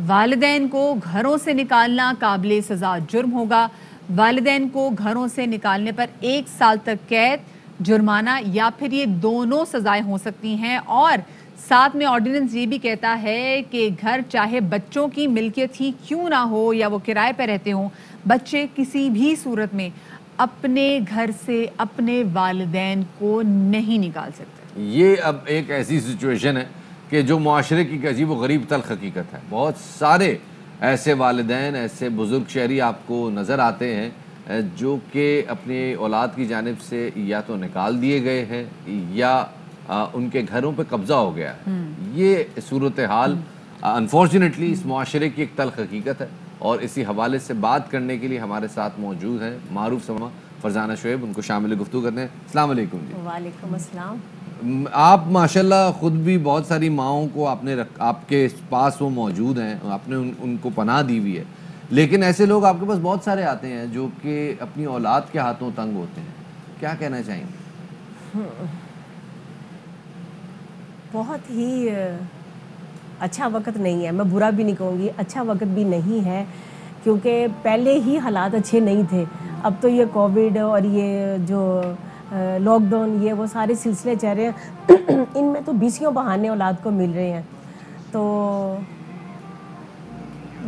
والدین کو گھروں سے نکالنا قابل سزا جرم ہوگا. والدین کو گھروں سے نکالنے پر 1 سال تک قید, جرمانہ یا پھر یہ دونوں سزائیں ہو سکتی ہیں. اور ساتھ میں آرڈیننس یہ بھی کہتا ہے کہ گھر چاہے بچوں کی ملکیت ہی کیوں نہ ہو یا وہ کرائے پہ رہتے ہوں, بچے کسی بھی صورت میں اپنے گھر سے اپنے والدین کو نہیں نکال سکتے. یہ اب ایک ایسی سچویشن ہے کہ جو معاشرے کی عجیب و غریب تلخ حقیقت ہے. بہت سارے ایسے والدین, ایسے بزرگ شہری آپ کو نظر آتے ہیں جو کہ اپنی اولاد کی جانب سے یا تو نکال دیے گئے ہیں یا ان کے گھروں پہ قبضہ ہو گیا ہے. یہ صورتحال انفارچونیٹلی اس معاشرے کی ایک تلخ حقیقت ہے, اور اسی حوالے سے بات کرنے کے لیے ہمارے ساتھ موجود ہیں معروف سما فرزانہ شعیب. ان کو شامل گفتگو کرتے ہیں. السلام علیکم. جی وعلیکم السلام. آپ ماشاءاللہ خود بھی بہت ساری ماؤں کو آپ کے پاس وہ موجود ہیں, آپ نے ان کو پناہ دی ہوئی ہے, لیکن ایسے لوگ آپ کے پاس بہت سارے آتے ہیں جو کہ اپنی اولاد کے ہاتھوں تنگ ہوتے ہیں. کیا کہنا چاہیں گے؟ بہت ہی اچھا وقت نہیں ہے, میں برا بھی نہیں کہوں گی, اچھا وقت بھی نہیں ہے, کیونکہ پہلے ہی حالات اچھے نہیں تھے. اب تو یہ کووڈ اور یہ جو لاک ڈاؤن یہ وہ سارے سلسلے چل رہے ہیں, ان میں تو بیسیوں بہانے اولاد کو مل رہے ہیں. تو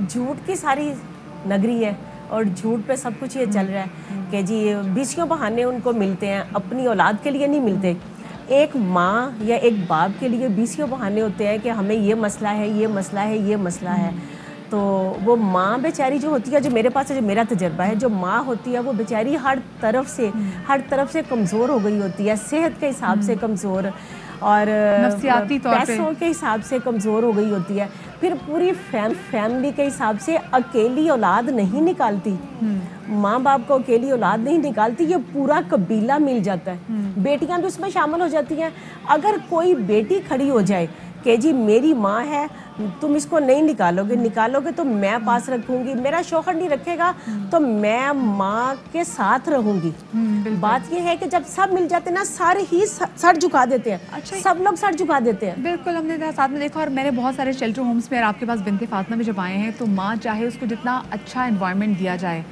جھوٹ کی ساری نگری ہے اور جھوٹ پہ سب کچھ یہ چل رہا ہے کہ جی بیسیوں بہانے ان کو ملتے ہیں, اپنی اولاد کے لیے نہیں ملتے. ایک ماں یا ایک باپ کے لیے بیسیوں بہانے ہوتے ہیں کہ ہمیں یہ مسئلہ ہے, یہ مسئلہ ہے, یہ مسئلہ ہے. تو وہ ماں بیچاری جو ہوتی ہے, جو میرے پاس ہے, جو میرا تجربہ ہے, جو ماں ہوتی ہے وہ بیچاری ہر طرف سے کمزور ہو گئی ہوتی ہے, صحت کے حساب سے کمزور اور نفسیاتی طور پہ پیسوں کے حساب سے کمزور ہو گئی ہوتی ہے. پھر پوری فیملی کے حساب سے اکیلی اولاد نہیں نکالتی, ماں باپ کو اکیلی اولاد نہیں نکالتی, یہ پورا قبیلہ مل جاتا ہے. بیٹیاں بھی اس میں شامل ہو جاتی ہیں. اگر کوئی بیٹی کھڑی ہو جائے کہ جی میری ماں ہے, تم اس کو نہیں نکالو گے تو میں پاس رکھوں گی, میرا شوہر نہیں رکھے گا تو میں ماں کے ساتھ رہوں گی. بات یہ ہے کہ جب سب مل جاتے ہیں نا, سارے ہی سر جھکا دیتے ہیں, سب لوگ سر جھکا دیتے ہیں. بالکل, ہم نے ساتھ میں دیکھا, اور میں نے بہت سارے شیلٹر ہومز میں, اور آپ کے پاس بنت فاطمہ بھی جب آئے ہیں, تو ماں چاہے اس کو جتنا اچھا انوائرمنٹ دیا جائے,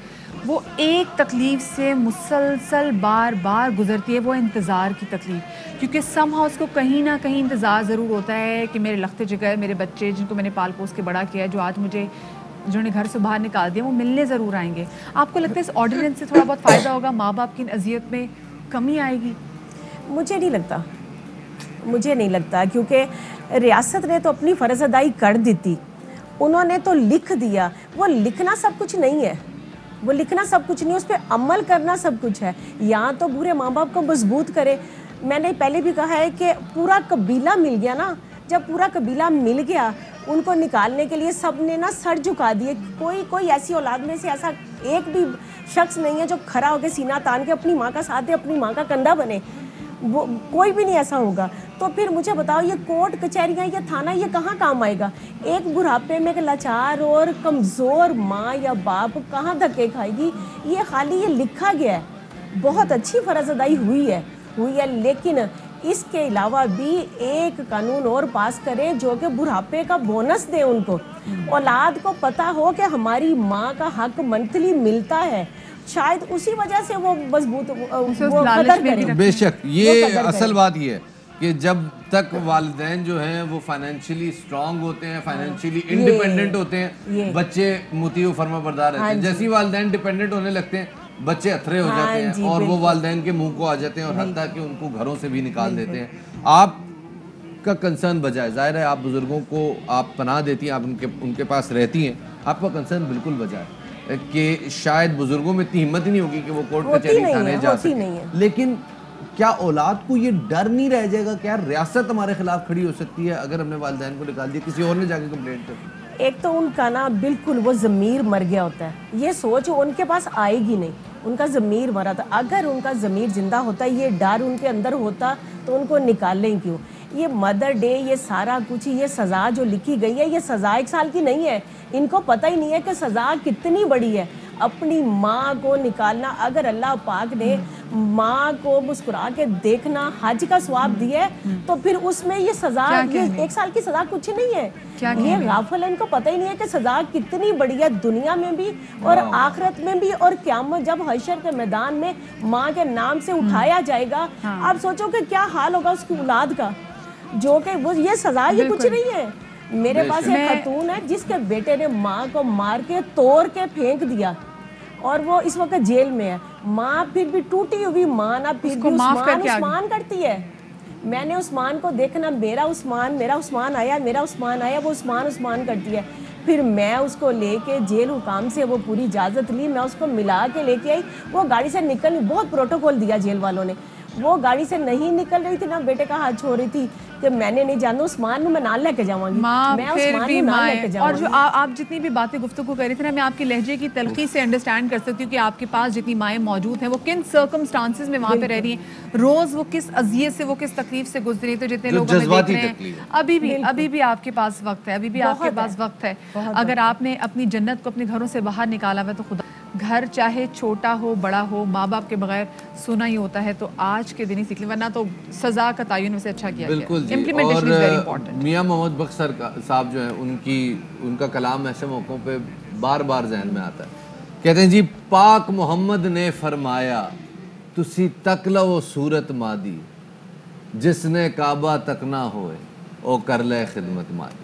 وہ ایک تکلیف سے مسلسل بار بار گزرتی ہے, وہ انتظار کی تکلیف. کیونکہ سم ہاؤ اس کو کہیں نہ کہیں انتظار ضرور ہوتا ہے کہ میرے لخت جگر, میرے بچے جن کو میں نے پال پوس کے بڑا کیا ہے, جو آج مجھے جنہوں نے گھر سے باہر نکال دیا, وہ ملنے ضرور آئیں گے. آپ کو لگتا ہے اس آرڈیننس سے تھوڑا بہت فائدہ ہوگا, ماں باپ کی اذیت میں کمی آئے گی؟ مجھے نہیں لگتا, کیونکہ ریاست نے تو اپنی فرض ادائی کر دی تھی, انہوں نے تو لکھ دیا. وہ لکھنا سب کچھ نہیں ہے, اس پہ عمل کرنا سب کچھ ہے. یہاں تو پورے ماں باپ کو مضبوط کرے. میں نے پہلے بھی کہا ہے کہ پورا قبیلہ مل گیا نا, جب پورا قبیلہ مل گیا ان کو نکالنے کے لیے, سب نے نا سر جھکا دیے. کوئی ایسی اولاد میں سے ایسا ایک بھی شخص نہیں ہے جو کھڑا ہو کے سینہ تان کے اپنی ماں کا ساتھ دے, اپنی ماں کا کندھا بنے. وہ کوئی بھی نہیں ایسا ہوگا. تو پھر مجھے بتاؤ, یہ کورٹ کچہریاں, یہ تھانہ, یہ کہاں کام آئے گا؟ ایک بڑھاپے میں ایک لاچار اور کمزور ماں یا باپ کہاں دھکے کھائے گی؟ یہ خالی یہ لکھا گیا ہے, بہت اچھی فرض ادائی ہوئی ہے, لیکن اس کے علاوہ بھی ایک قانون اور پاس کریں جو کہ بڑھاپے کا بونس دے ان کو. اولاد کو پتہ ہو کہ ہماری ماں کا حق منتھلی ملتا ہے, شاید اسی وجہ سے وہ مضبوط وہ قدر کریں. بے شک, یہ اصل بات یہ ہے کہ جب تک والدین جو ہیں وہ فائنینشلی اسٹرانگ ہوتے ہیں, فائنینشلی انڈیپینڈنٹ ہوتے ہیں, بچے مطیع و فرما بردار رہتے ہیں. جیسے ہی والدین ڈیپینڈنٹ ہونے لگتے ہیں, بچے اتھرے ہو جاتے ہیں اور وہ والدین کے منہ کو آ جاتے ہیں, اور حتیٰ کہ ان کو گھروں سے بھی نکال دیتے ہیں. آپ کا کنسرن بجائے, ظاہر ہے آپ بزرگوں کو آپ پناہ دیتی ہیں, آپ ان کے پاس رہتی ہیں, آپ کا کنسرن بالکل بجائے کہ شاید بزرگوں میں اتنی ہمت ہی نہیں ہوگی کہ وہ کورٹ کچہری تھانے جا سکیں. لیکن کیا اولاد کو یہ ڈر نہیں رہ جائے گا کہ یار ریاست ہمارے خلاف کھڑی ہو سکتی ہے اگر ہم نے والدین کو نکال دیا, کسی اور نے جا کے کمپلینٹ کر دی؟ ایک تو ان کا نا بالکل وہ ضمیر مر گیا ہوتا ہے, یہ سوچ ان کے پاس آئے گی نہیں, ان کا ضمیر مرا تھا. اگر ان کا ضمیر زندہ ہوتا, یہ ڈر ان کے اندر ہوتا, تو ان کو نکالیں کیوں؟ یہ مدر ڈے, یہ سارا کچھ, یہ سزا جو لکھی گئی ہے, یہ سزا 1 سال کی نہیں ہے. ان کو پتہ ہی نہیں ہے کہ سزا کتنی بڑی ہے. اپنی ماں کو نکالنا، اگر اللہ پاک نے ماں کو مسکرا کے دیکھنا حج کا ثواب دیا ہے تو پھر اس میں یہ سزا، یہ 1 سال کی سزا کچھ نہیں ہے. یہ غافل ان کو پتہ ہی نہیں ہے کہ سزا کتنی بڑی ہے دنیا میں بھی اور آخرت میں بھی. اور قیامت جب حشر کے میدان میں ماں کے نام سے اٹھایا جائے گا، آپ سوچو کہ کیا حال ہوگا اس کی اولاد کا، جو کہ وہ یہ سزا یہ کچھ نہیں ہے. میرے پاس ایک خاتون ہے جس کے بیٹے نے ماں کو مار کے توڑ کے پھینک دیا اور وہ اس وقت جیل میں ہے. ماں پھر بھی ٹوٹی ہوئی ماں نا پھر بھی عثمان کرتی ہے. میں نے عثمان کو دیکھنا، میرا عثمان آیا، وہ عثمان کرتی ہے. پھر میں اس کو لے کے جیل حکام سے وہ پوری اجازت لی، میں اس کو ملا کے لے کے آئی. وہ گاڑی سے نکل، بہت پروٹوکول دیا جیل والوں نے. وہ گاڑی سے نہیں نکل رہی تھی نا، بیٹے کا ہاتھ چھوڑ رہی تھی کہ میں نے نہیں جانا، عثمان میں نال لے کے جاؤں گی، میں عثمان میں نال لے کے جاؤں گی. اور جو آپ جتنی بھی باتیں گفتگو کر رہی تھی نا، میں آپ کی لہجے کی تلخی سے انڈرسٹینڈ کر سکتی ہوں کہ آپ کے پاس جتنی مائیں موجود ہیں وہ کن سرکمسٹانسز میں وہاں پہ رہ رہی ہیں، روز وہ کس اذیت سے، وہ کس تکلیف سے گزری. تو جتنے لوگ ہمیں دیکھ رہے ہیں ابھی بھی آپ کے پاس وقت ہے، ابھی بھی آپ کے پاس وقت ہے. اگر آپ نے اپنی جنت کو اپنے گھروں سے باہر نکالا ہوا تو خدا، گھر چاہے چھوٹا ہو بڑا ہو، ماں باپ کے بغیر سونا ہی ہوتا ہے. تو آج کے دن ہی سیکھ لیں، ورنہ تو سزا کا تعین سے اچھا کیا گیا. بالکل جی. اور میاں محمد بخش صاحب جو ہیں، ان کا کلام ایسے موقعوں پہ بار بار ذہن میں آتا ہے. کہتے ہیں جی، پاک محمد نے فرمایا تسی تک لو صورت مادی، جس نے کعبہ تک نہ ہوئے او کر لے خدمت مادی.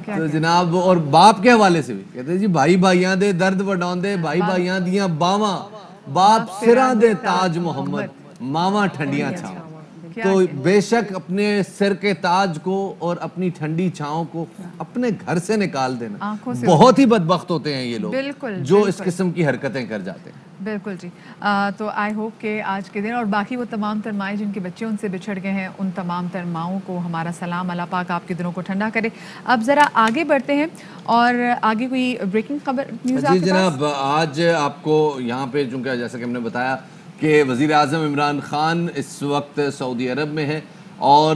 تو جناب، اور باپ کے حوالے سے بھی کہتے ہیں جی، بھائی بھائیاں دے درد وڈاؤں دے، بھائی بھائیاں دیاں باواں، باپ سراں دے تاج محمد، ماواں ٹھنڈیاں چھاواں. تو بے شک اپنے سر کے تاج کو اور اپنی ٹھنڈی چھاؤں کو اپنے گھر سے نکال دینا. بہت ہی بدبخت ہوتے ہیں یہ لوگ جو اس قسم کی حرکتیں کر جاتے ہیں. بالکل جی. تو آئی ہوپ کہ آج کے دن اور باقی وہ تمام تر مائیں جن کے بچے ان سے بچھڑ گئے ہیں، ان تمام تر ماؤں کو ہمارا سلام. اللہ پاک آپ کے دلوں کو ٹھنڈا کرے. اب ذرا آگے بڑھتے ہیں اور آگے کوئی بریکنگ خبر نیوز آپ کے پاس؟ جی جناب، آج آپ کو یہاں پہ چونکہ جیسا کہ ہم نے بتایا کہ وزیر اعظم عمران خان اس وقت سعودی عرب میں ہیں، اور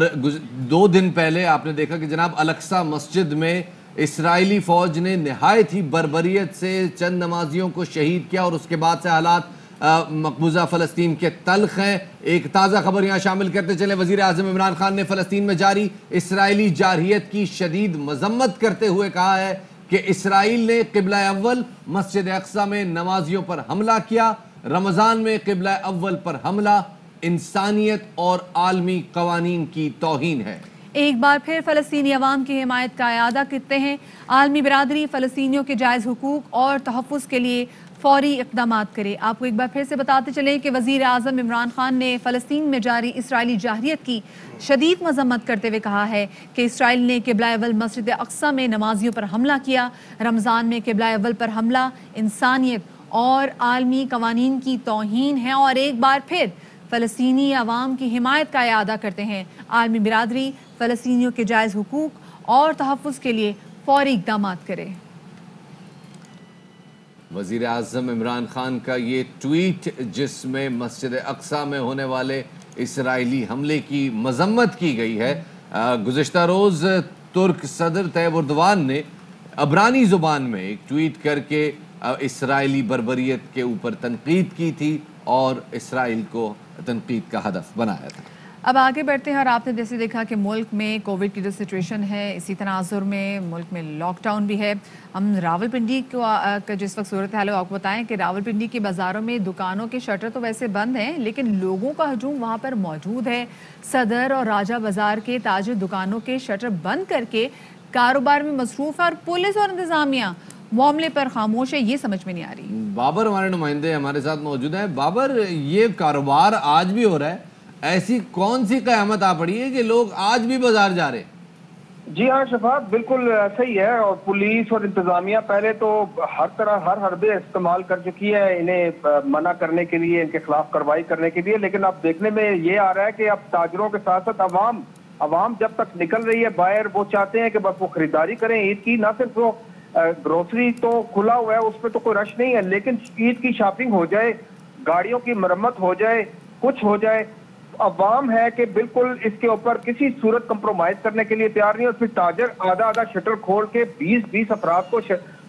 2 دن پہلے آپ نے دیکھا کہ جناب الاقصی مسجد میں اسرائیلی فوج نے نہایت ہی بربریت سے چند نمازیوں کو شہید کیا، اور اس کے بعد سے حالات مقبوضہ فلسطین کے تلخ ہیں. ایک تازہ خبر یہاں شامل کرتے چلے. وزیر اعظم عمران خان نے فلسطین میں جاری اسرائیلی جارحیت کی شدید مذمت کرتے ہوئے کہا ہے کہ اسرائیل نے قبلہ اول مسجد اقصی میں نمازیوں پر حملہ کیا. رمضان میں قبلہ اول پر حملہ انسانیت اور عالمی قوانین کی توہین ہے. ایک بار پھر فلسطینی عوام کی حمایت کا اعادہ کرتے ہیں. عالمی برادری فلسطینیوں کے جائز حقوق اور تحفظ کے لیے فوری اقدامات کرے. آپ کو ایک بار پھر سے بتاتے چلیں کہ وزیر اعظم عمران خان نے فلسطین میں جاری اسرائیلی جارحیت کی شدید مذمت کرتے ہوئے کہا ہے کہ اسرائیل نے قبلہ اول مسجد اقصی میں نمازیوں پر حملہ کیا. رمضان میں قبلہ اول پر حملہ انسانیت اور عالمی قوانین کی توہین ہے. اور ایک بار پھر فلسطینی عوام کی حمایت کا اعادہ کرتے ہیں. عالمی برادری فلسطینیوں کے جائز حقوق اور تحفظ کے لیے فوری اقدامات کرے. وزیر اعظم عمران خان کا یہ ٹویٹ، جس میں مسجد اقصی میں ہونے والے اسرائیلی حملے کی مذمت کی گئی ہے. گزشتہ روز ترک صدر طیب اردوان نے عبرانی زبان میں ایک ٹویٹ کر کے اسرائیلی بربریت کے اوپر تنقید کی تھی اور اسرائیل کو تنقید کا ہدف بنایا تھا. اب آگے بڑھتے ہیں اور آپ نے جیسے دیکھا کہ ملک میں کووڈ کی جو سچویشن ہے، اسی تناظر میں ملک میں لاک ڈاؤن بھی ہے. ہم راولپنڈی کا جس وقت صورتحال ہے آپ کو بتائیں کہ راولپنڈی کے بازاروں میں دکانوں کے شٹر تو ویسے بند ہیں، لیکن لوگوں کا ہجوم وہاں پر موجود ہے. صدر اور راجہ بازار کے تاجر دکانوں کے شٹر بند کر کے کاروبار میں مصروف ہے، اور پولیس اور انتظامیہ معاملے پر خاموش ہے. یہ سمجھ میں نہیں آ رہی. بابر ہمارے نمائندے ہمارے ساتھ موجود ہیں. بابر، یہ کاروبار آج بھی ہو رہا ہے، ایسی کون سی قیامت آ پڑی ہے کہ لوگ آج بھی بازار جا رہے ہیں؟ جی ہاں شفاعت، بالکل ایسا ہی ہے. اور پولیس اور انتظامیہ پہلے تو ہر طرح ہر حربے استعمال کر چکی ہے انہیں منع کرنے کے لیے، ان کے خلاف کارروائی کرنے کے لیے. لیکن اب دیکھنے میں یہ آ رہا ہے کہ اب تاجروں کے ساتھ ساتھ عوام جب تک نکل رہی ہے باہر، وہ چاہتے ہیں کہ بس وہ خریداری کریں عید کی. نہ صرف وہ گروسری تو کھلا ہوا ہے، اس پہ تو کوئی رش نہیں ہے، لیکن عید کی شاپنگ ہو جائے، گاڑیوں کی مرمت ہو جائے، کچھ ہو جائے. عوام ہے کہ بالکل اس کے اوپر کسی صورت کمپرومائز کرنے کے لیے تیار نہیں. اور پھر تاجر آدھا شٹر کھول کے 20 افراد کو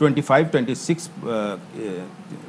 25-26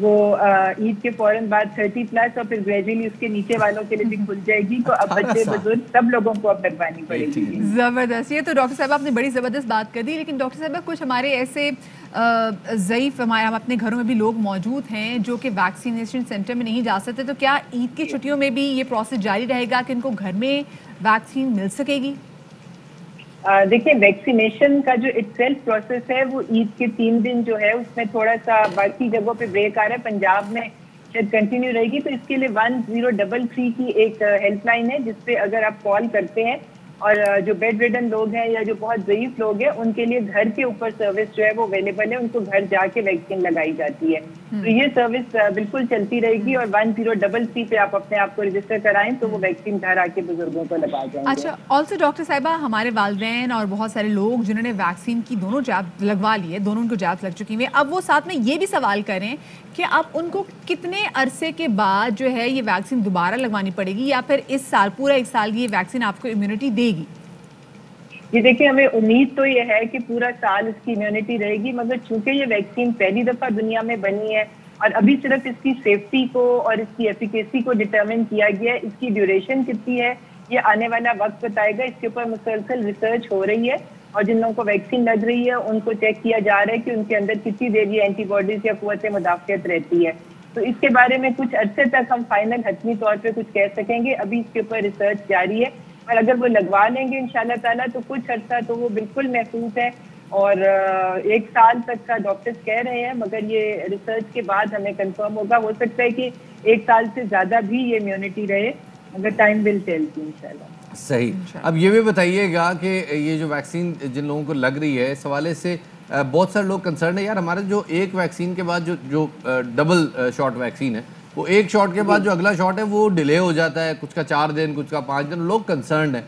وہ عید کے فوراً بعد 30+ اور پھر گریجولی اس کے نیچے والوں کے لیے بھی کھل جائے گی. تو اب بچے بزرگ سب لوگوں کو اب لگوانی پڑے گی. زبردست. یہ تو ڈاکٹر صاحب آپ نے بڑی زبردست بات کر دی. لیکن ڈاکٹر صاحب کچھ ہمارے ایسے ضعیف ہم اپنے گھروں میں بھی لوگ موجود ہیں جو کہ ویکسینیشن سینٹر میں نہیں جا سکتے, تو کیا عید کی چھٹیوں میں بھی یہ پروسیس جاری رہے گا کہ ان کو گھر میں ویکسین مل سکے گی؟ دیکھیں ویکسینیشن کا جو اٹ سیلف پروسیس ہے وہ عید کے 3 دن جو ہے اس میں تھوڑا سا باقی جگہوں پہ بریک آ رہا ہے. پنجاب میں شاید کنٹینیو رہے گی. تو اس کے لیے 1033 کی ایک ہیلپ لائن ہے جس پہ اگر آپ کال کرتے ہیں اور جو بیڈ ریڈن لوگ ہیں یا جو بہت ضعیف لوگ ہیں ان کے لیے گھر کے اوپر سروس جو ہے وہ اویلیبل ہے, ان کو گھر جا کے ویکسین لگائی جاتی ہے. تو یہ سروس بالکل چلتی رہے گی اور 1033 پہ آپ اپنے آپ کو رجسٹر کرائیں تو وہ ویکسین گھر آ کے بزرگوں کو لگا جائیں گے. اچھا, آلسو ڈاکٹر صاحبہ ہمارے والدین اور بہت سارے لوگ جنہوں نے ویکسین کی دونوں جاب لگوا لی ہے, دونوں ان کو جاب لگ چکی ہیں, اب وہ ساتھ میں یہ بھی سوال کریں کہ اب ان کو کتنے عرصے کے بعد جو ہے یہ ویکسین دوبارہ لگوانی پڑے گی یا پھر اس سال پورا 1 سال یہ ویکسین آپ کو امیونٹی دے گی؟ یہ دیکھیں ہمیں امید تو یہ ہے کہ پورا سال اس کی امیونٹی رہے گی, مگر چونکہ یہ ویکسین پہلی دفعہ دنیا میں بنی ہے اور ابھی صرف اس کی سیفٹی کو اور اس کی ایفیکیسی کو ڈٹرمن کیا گیا ہے, اس کی ڈیوریشن کتنی ہے یہ آنے والا وقت بتائے گا. اس کے اوپر مسلسل ریسرچ ہو رہی ہے اور جن لوگوں کو ویکسین لگ رہی ہے ان کو چیک کیا جا رہا ہے کہ ان کے اندر کتنی دیر یہ اینٹی باڈیز یا قوت مدافعت رہتی ہے. تو اس کے بارے میں کچھ عرصے تک ہم فائنل حتمی طور پہ کچھ کہہ سکیں گے. ابھی اس کے اوپر ریسرچ جاری ہے اور اگر وہ لگوا لیں گے انشاءاللہ تعالیٰ تو کچھ عرصہ تو وہ بالکل محفوظ ہے اور 1 سال تک کا ڈاکٹرز کہہ رہے ہیں, مگر یہ ریسرچ کے بعد ہمیں کنفرم ہوگا. ہو سکتا ہے کہ 1 سال سے زیادہ بھی یہ امیونٹی رہے, مگر ٹائم ول ٹیل کی انشاءاللہ. صحیح. اب یہ بھی بتائیے گا کہ یہ جو ویکسین جن لوگوں کو لگ رہی ہے اس حوالے سے بہت سارے لوگ کنسرن ہے, یار ہمارے جو ایک ویکسین کے بعد جو ڈبل شاٹ ویکسین ہے وہ ایک شاٹ کے بعد جو اگلا شاٹ ہے وہ ڈیلے ہو جاتا ہے, کچھ کا 4 دن کچھ کا 5 دن, لوگ کنسرنڈ ہیں.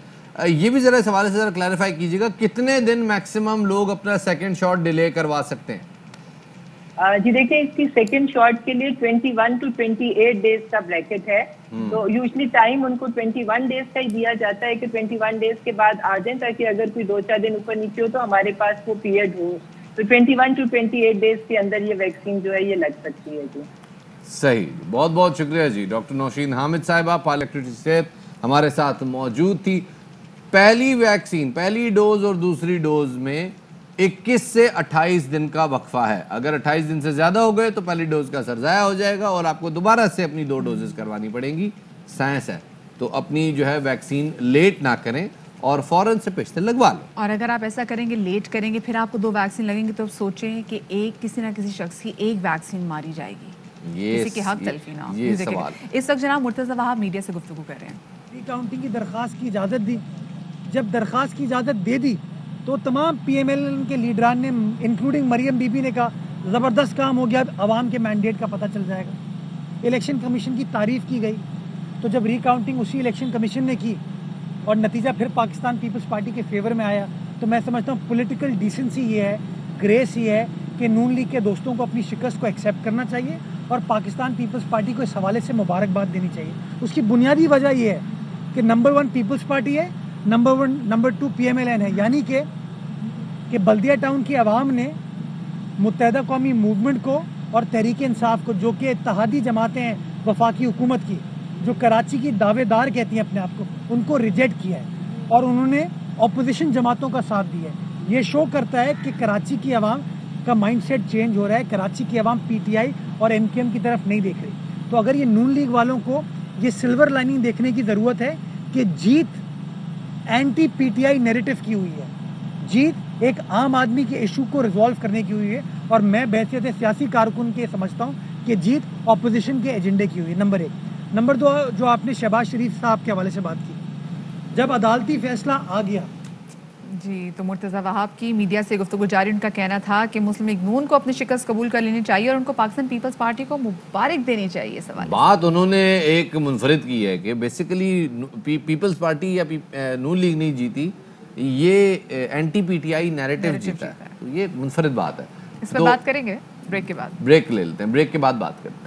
یہ بھی ذرا اس حوالے سے ذرا کلیریفائی کیجیے گا کتنے دن میکسیمم لوگ اپنا سیکنڈ شاٹ ڈیلے کروا سکتے ہیں؟ جی دیکھیں اس کی سیکنڈ شاٹ کے لیے 21 to 28 ڈیز کا بریکٹ ہے. تو یوزلی ٹائم ان کو 21 ڈیز کا ہی دیا جاتا ہے کہ 21 ڈیز کے بعد آ جائیں تاکہ اگر کوئی 2-4 دن اوپر نیچے ہو تو ہمارے پاس وہ پیریڈ ہو. تو 21 to 28 ڈیز کے اندر یہ ویکسین جو ہے یہ لگ سکتی ہے. جی صحیح, بہت بہت شکریہ جی. ڈاکٹر نوشین حامد صاحبہ پارلیمنٹری صحت ہمارے ساتھ موجود تھی. پہلی ویکسین پہلی ڈوز اور دوسری ڈوز میں 21 سے 28 دن کا وقفہ ہے. اگر 28 دن سے زیادہ ہو گئے تو پہلی ڈوز کا اثر ضائع ہو جائے گا اور آپ کو دوبارہ سے اپنی 2 ڈوزز کروانی پڑیں گی. سائنس ہے تو اپنی جو ہے ویکسین لیٹ نہ کریں اور فوراً سے پیشتر لگوا لیں. اور اگر آپ ایسا کریں گے لیٹ کریں گے پھر آپ کو 2 ویکسین لگیں گے تو سوچیں کہ کسی نہ کسی شخص کی 1 ویکسین ماری جائے گی, کسی کے حق تلفی نہ. یہ سوال اس وقت جناب مرتضی وہاب میڈیا سے گفتگو کر رہے ہیں. ری کاؤنٹنگ کی درخواست کی اجازت دی. جب درخواست کی اجازت دے دی تو تمام پی ایم ایل کے لیڈران نے انکلوڈنگ مریم بی بی نے کہا زبردست کام ہو گیا, عوام کے مینڈیٹ کا پتہ چل جائے گا. الیکشن کمیشن کی تعریف کی گئی. تو جب ری کاؤنٹنگ اسی الیکشن کمیشن نے کی اور نتیجہ پھر پاکستان پیپلز پارٹی کے فیور میں آیا تو میں سمجھتا ہوں پولیٹیکل ڈیسنسی یہ ہے, گریس یہ ہے کہ نون لیگ کے دوستوں کو اپنی شکست کو ایکسیپٹ کرنا چاہیے اور پاکستان پیپلز پارٹی کو اس حوالے سے مبارکباد دینی چاہیے. اس کی بنیادی وجہ یہ ہے کہ نمبر 1 پیپلز پارٹی ہے, number 2 P M L N ہے. یعنی کہ بلدیہ ٹاؤن کی عوام نے متحدہ قومی موومنٹ کو اور تحریک انصاف کو, جو کہ اتحادی جماعتیں ہیں وفاقی حکومت کی, جو کراچی کی دعوے دار کہتی ہیں اپنے آپ کو, ان کو ریجیکٹ کیا ہے اور انہوں نے اپوزیشن جماعتوں کا ساتھ دیا ہے. یہ شو کرتا ہے کہ کراچی کی عوام کا مائنڈ سیٹ چینج ہو رہا ہے. کراچی کی عوام پی ٹی آئی اور ایم کیو ایم کی طرف نہیں دیکھ رہی. تو اگر یہ نون لیگ والوں کو یہ سلور لائننگ دیکھنے کی ضرورت ہے کہ جیت anti P T I narrative کی ہوئی ہے, جیت ایک عام آدمی کے ایشو کو ریزالو کرنے کی ہوئی ہے, اور میں بحیثیت سیاسی کارکن کے سمجھتا ہوں کہ جیت اپوزیشن کے ایجنڈے کی ہوئی ہے. نمبر 1. نمبر 2, جو آپ نے شہباز شریف صاحب کے حوالے سے بات کی, جب عدالتی فیصلہ آ گیا. جی تو مرتضی وہاب کی میڈیا سے گفتگو جاری. ان کا کہنا تھا کہ مسلم لیگ نون کو اپنی شکست قبول کر لینی چاہیے اور ان کو پاکستان پیپلز پارٹی کو مبارک دینی چاہیے. سوال بات انہوں نے ایک منفرد کی ہے کہ بیسیکلی پیپلز پارٹی یا نون لیگ نہیں جیتی, یہ anti P T I narrative جیتا ہے. تو یہ منفرد بات ہے. اس پر بات کریں گے بریک کے بعد. بریک لے لیتے ہیں, بریک کے بعد بات کرتے ہیں.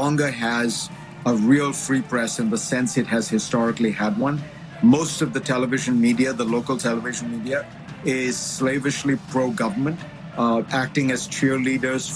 longer has a real free press in the sense it has historically had one. Most of the television media, the local television media, is slavishly pro-government, acting as cheerleaders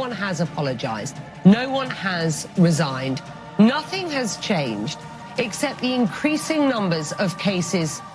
one has apologized. No one has resigned. Nothing has changed except the increasing numbers of cases.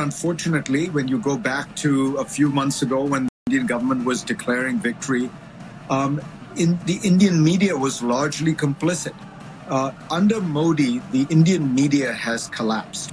Unfortunately, when you go back to a few months ago when the Indian government was declaring victory, the Indian media was largely complicit. Under Modi, the Indian media has collapsed.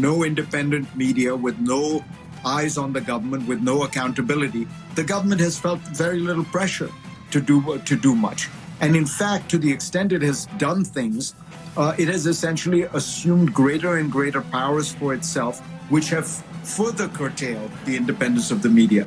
No independent media with no eyes on the government, with no accountability. The government has felt very little pressure to do much. And in fact, to the extent it has done things, it has essentially assumed greater and greater powers for itself, which have further curtailed the independence of the media.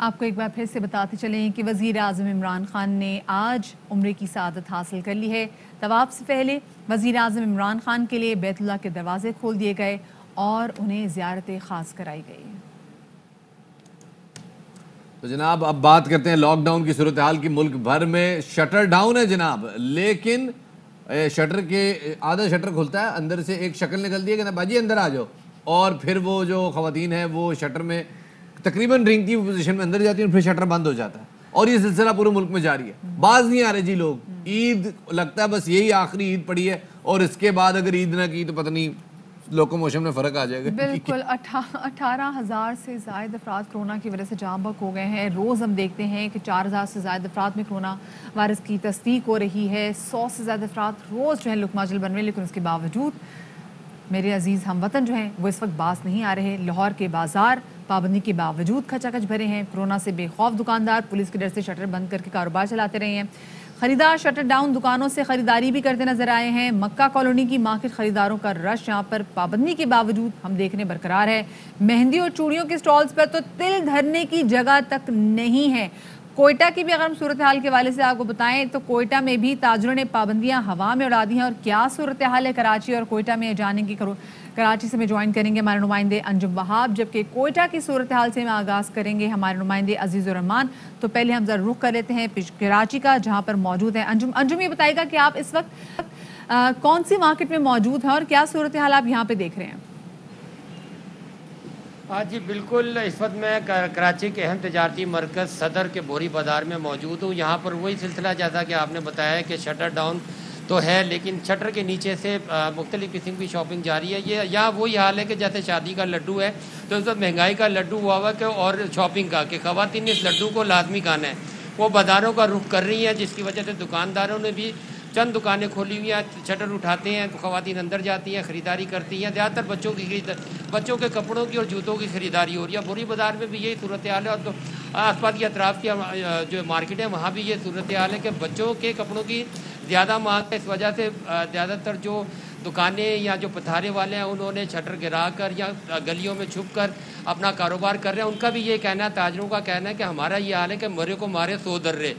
آپ کو ایک بار پھر سے بتاتے چلیں کہ وزیر اعظم عمران خان نے آج عمرے کی سعادت حاصل کر لی ہے. طواف سے پہلے وزیر اعظم عمران خان کے لیے بیت اللہ کے دروازے کھول دیے گئے اور انہیں زیارت خاص کرائی گئی. تو جناب اب بات کرتے ہیں لاک ڈاؤن کی صورتحال کی. ملک بھر میں شٹر ڈاؤن ہے جناب, لیکن شٹر کے آدھا شٹر کھلتا ہے, اندر سے ایک شکل نکل دی ہے کہ باجی اندر آ جاؤ, اور پھر وہ جو خواتین ہیں وہ شٹر میں تقریباً رینگتی ہوئی پوزیشن میں اندر جاتی ہیں, پھر شٹر بند ہو جاتا ہے, اور یہ سلسلہ پورے ملک میں جاری ہے. باز نہیں آ رہے جی لوگ. عید لگتا ہے بس یہی آخری عید پڑی ہے, اور اس کے بعد اگر عید نہ کی تو پتہ نہیں لوکو موشن میں فرق آ جائے گا. بالکل 18,000 سے زائد افراد کورونا کی وجہ سے جاں بحق ہو گئے ہیں. روز ہم دیکھتے ہیں کہ 4,000 سے زائد افراد میں کورونا وائرس کی تصدیق ہو رہی ہے. 100 سے زائد افراد روز جو ہے لقمہ بن رہے ہیں, لیکن اس کے باوجود میرے عزیز ہم وطن جو ہیں وہ اس وقت باز نہیں آ رہے. لاہور کے بازار پابندی کے باوجود کھچا کھچ بھرے ہیں. کورونا سے بے خوف دکاندار پولیس کے ڈر سے شٹر بند کر کے کاروبار چلاتے رہے ہیں. خریدار شٹر ڈاؤن دکانوں سے خریداری بھی کرتے نظر آئے ہیں. مکہ کالونی کی مارکیٹ خریداروں کا رش یہاں پر پابندی کے باوجود ہم دیکھنے برقرار ہے. مہندی اور چوڑیوں کے سٹالز پر تو تل دھرنے کی جگہ تک نہیں ہے. کوئٹہ کی بھی اگر ہم صورتحال کے حوالے سے آپ کو بتائیں تو کوئٹہ میں بھی تاجروں نے پابندیاں ہوا میں اڑا دی ہیں. اور کیا صورتحال ہے کراچی اور کوئٹہ میں جانے کی کراچی سے میں جوائن کریں گے ہمارے نمائندے انجم وہاب, جبکہ کوئٹہ کی صورتحال سے میں آغاز کریں گے ہمارے نمائندے عزیز الرحمان. تو پہلے ہم ذرا رخ کر لیتے ہیں کراچی کا, جہاں پر موجود ہیں انجم. یہ بتائے گا کہ آپ اس وقت کون سی مارکیٹ میں موجود ہیں اور کیا صورتحال آپ یہاں پہ دیکھ رہے ہیں؟ جی بالکل, اس وقت میں کراچی کے اہم تجارتی مرکز صدر کے بوری بازار میں موجود ہوں. یہاں پر وہی سلسلہ جیسا کہ آپ نے بتایا کہ شٹر ڈاؤن تو ہے, لیکن شٹر کے نیچے سے مختلف قسم کی شاپنگ جاری ہے. یہ یہاں وہی حال ہے کہ جیسے شادی کا لڈو ہے تو اس وقت مہنگائی کا لڈو ہوا ہوا کہ اور شاپنگ کا کہ خواتین نے اس لڈو کو لازمی کھانا ہے. وہ بازاروں کا رخ کر رہی ہیں, جس کی وجہ سے دکانداروں نے بھی چند دکانیں کھولی ہوئی ہیں. شٹر اٹھاتے ہیں تو خواتین اندر جاتی ہیں, خریداری کرتی ہیں. زیادہ تر بچوں کے کپڑوں کی اور جوتوں کی خریداری ہو رہی ہے. بوری بازار میں بھی یہی صورتحال ہے, اور آس پاس کے اطراف کی جو مارکیٹ ہے وہاں بھی یہ صورتحال ہے کہ بچوں کے کپڑوں کی زیادہ مانگ ہے. اس وجہ سے زیادہ تر جو دکانیں یا جو پتھارے والے ہیں انہوں نے شٹر گرا کر یا گلیوں میں چھپ کر اپنا کاروبار کر رہے ہیں. ان کا بھی یہ کہنا ہے, تاجروں کا کہنا ہے کہ ہمارا یہ حال ہے کہ مرے کو مارے 100 درے,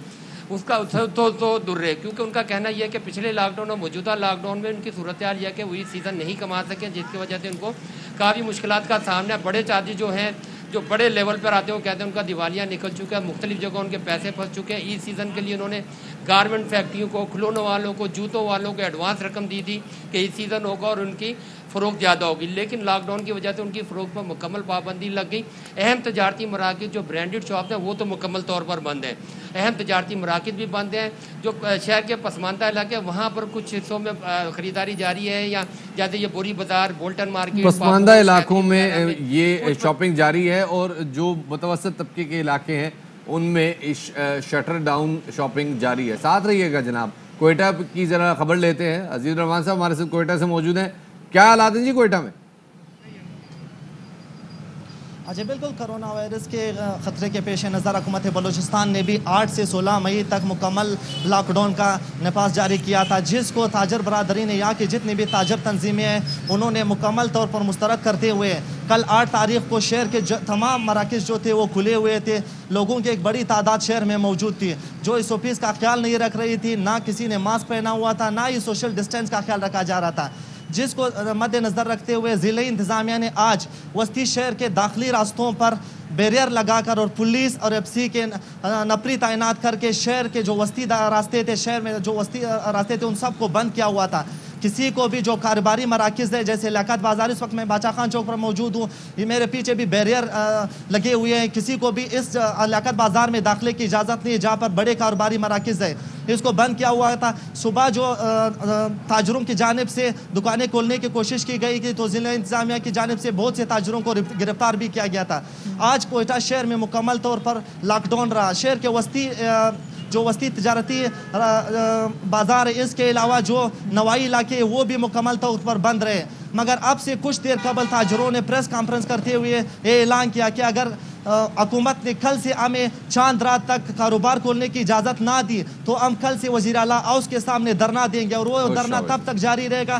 اس کا تو دور رہے, کیونکہ ان کا کہنا یہ ہے کہ پچھلے لاک ڈاؤن اور موجودہ لاک ڈاؤن میں ان کی صورتحال یہ ہے کہ وہی سیزن نہیں کما سکیں, جس کی وجہ سے ان کو کافی مشکلات کا سامنا ہے. بڑے تاجر جو ہیں جو بڑے لیول پر آتے ہیں وہ کہتے ہیں ان کا دیوالیاں نکل چکا ہے, مختلف جگہوں ان کے پیسے پھنس چکے ہیں. عید سیزن کے لیے انہوں نے گارمنٹ فیکٹریوں کو, کھلونوں والوں کو, جوتوں والوں کو ایڈوانس رقم دی تھی کہ عید سیزن ہوگا اور ان کی فروخت زیادہ ہوگی, لیکن لاک ڈاؤن کی وجہ سے ان کی فروخت پر مکمل پابندی لگ گئی. اہم تجارتی مراکز جو برانڈڈ شاپس ہیں وہ تو مکمل طور پر بند ہیں. اہم تجارتی مراکز بھی بند ہیں. جو شہر کے پسماندہ علاقے وہاں پر کچھ حصوں میں خریداری جاری ہے, یا جیسے یہ بوری بازار, بولٹن مارکیٹ, پسماندہ علاقوں میں یہ شاپنگ جاری ہے, اور جو متوسط طبقے کے علاقے ہیں ان میں شٹر ڈاؤن شاپنگ جاری ہے. ساتھ رہیے گا جناب. کوئٹہ کی ذرا خبر لیتے ہیں. عزیز الرحمان صاحب ہمارے ساتھ کوئٹہ سے موجود ہیں. کیا حالات ہیں جی کوئٹہ میں؟ جی بالکل, کرونا وائرس کے خطرے کے پیش نظر حکومت بلوچستان نے بھی 8 سے 16 مئی تک مکمل لاک ڈاؤن کا نفاذ جاری کیا تھا, جس کو تاجر برادری نے یہاں کی جتنی بھی تاجر تنظیمیں ہیں انہوں نے مکمل طور پر مسترد کرتے ہوئے کل 8 تاریخ کو شہر کے تمام مراکز جو تھے وہ کھلے ہوئے تھے. لوگوں کی ایک بڑی تعداد شہر میں موجود تھی جو اس SOPs کا خیال نہیں رکھ رہی تھی. نہ کسی نے ماسک پہنا ہوا تھا, نہ ہی سوشل ڈسٹینس کا خیال رکھا جا رہا تھا, جس کو مد نظر رکھتے ہوئے ضلعی انتظامیہ نے آج وسطی شہر کے داخلی راستوں پر بیریئر لگا کر اور پولیس اور FC کے نپری تعینات کر کے شہر کے جو وسطی راستے تھے, شہر میں جو وسطی راستے تھے ان سب کو بند کیا ہوا تھا. کسی کو بھی جو کاروباری مراکز ہے جیسے لیاقت بازار, اس وقت میں باچا خان چوک پر موجود ہوں, یہ میرے پیچھے بھی بیریئر لگے ہوئے ہیں, کسی کو بھی اس لیاقت بازار میں داخلے کی اجازت نہیں ہے جہاں پر بڑے کاروباری مراکز ہے, اس کو بند کیا ہوا تھا. صبح جو تاجروں کی جانب سے دکانیں کھولنے کی کوشش کی گئی تھی تو ضلع انتظامیہ کی جانب سے بہت سے تاجروں کو گرفتار بھی کیا گیا تھا. آج کوئٹہ شہر میں مکمل طور پر لاک ڈاؤن رہا. شہر کے جو وسطی تجارتی بازار ہے, اس کے علاوہ جو نوائی علاقے وہ بھی مکمل طور پر بند رہے. مگر اب سے کچھ دیر قبل تاجروں نے پریس کانفرنس کرتے ہوئے یہ اعلان کیا کہ اگر حکومت نے کل سے ہمیں چاند رات تک کاروبار کھولنے کی اجازت نہ دی تو ہم کل سے وزیر اعلیٰ ہاؤس کے سامنے دھرنا دیں گے, اور وہ دھرنا تب تک جاری رہے گا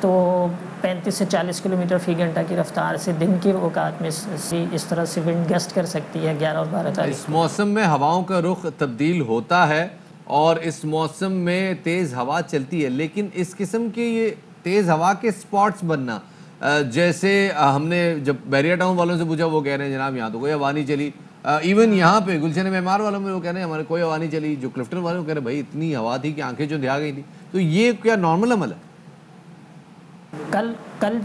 تو 35 سے 40 کلومیٹر فی گھنٹہ کی رفتار سے دن کی اوقات میں اس طرح سے ونڈ گسٹ کر سکتی ہے 11 اور 12 تاریخ. اس موسم میں ہواؤں کا رخ تبدیل ہوتا ہے اور اس موسم میں تیز ہوا چلتی ہے، لیکن اس قسم کے یہ تیز ہوا کے سپاٹس بننا، جیسے ہم نے جب بیریا ٹاؤن والوں سے پوچھا وہ کہہ رہے ہیں جناب یہاں تو کوئی ہوا نہیں چلی، ایون یہاں پہ گلشن معمار والوں میں وہ کہہ رہے ہیں ہمارے کوئی ہوا نہیں چلی، جو کلفٹن والوں کہہ رہے ہیں بھائی اتنی ہوا تھی کہ آنکھیں جو دھیا گئی تھی. تو یہ کیا نارمل عمل ہے؟ کل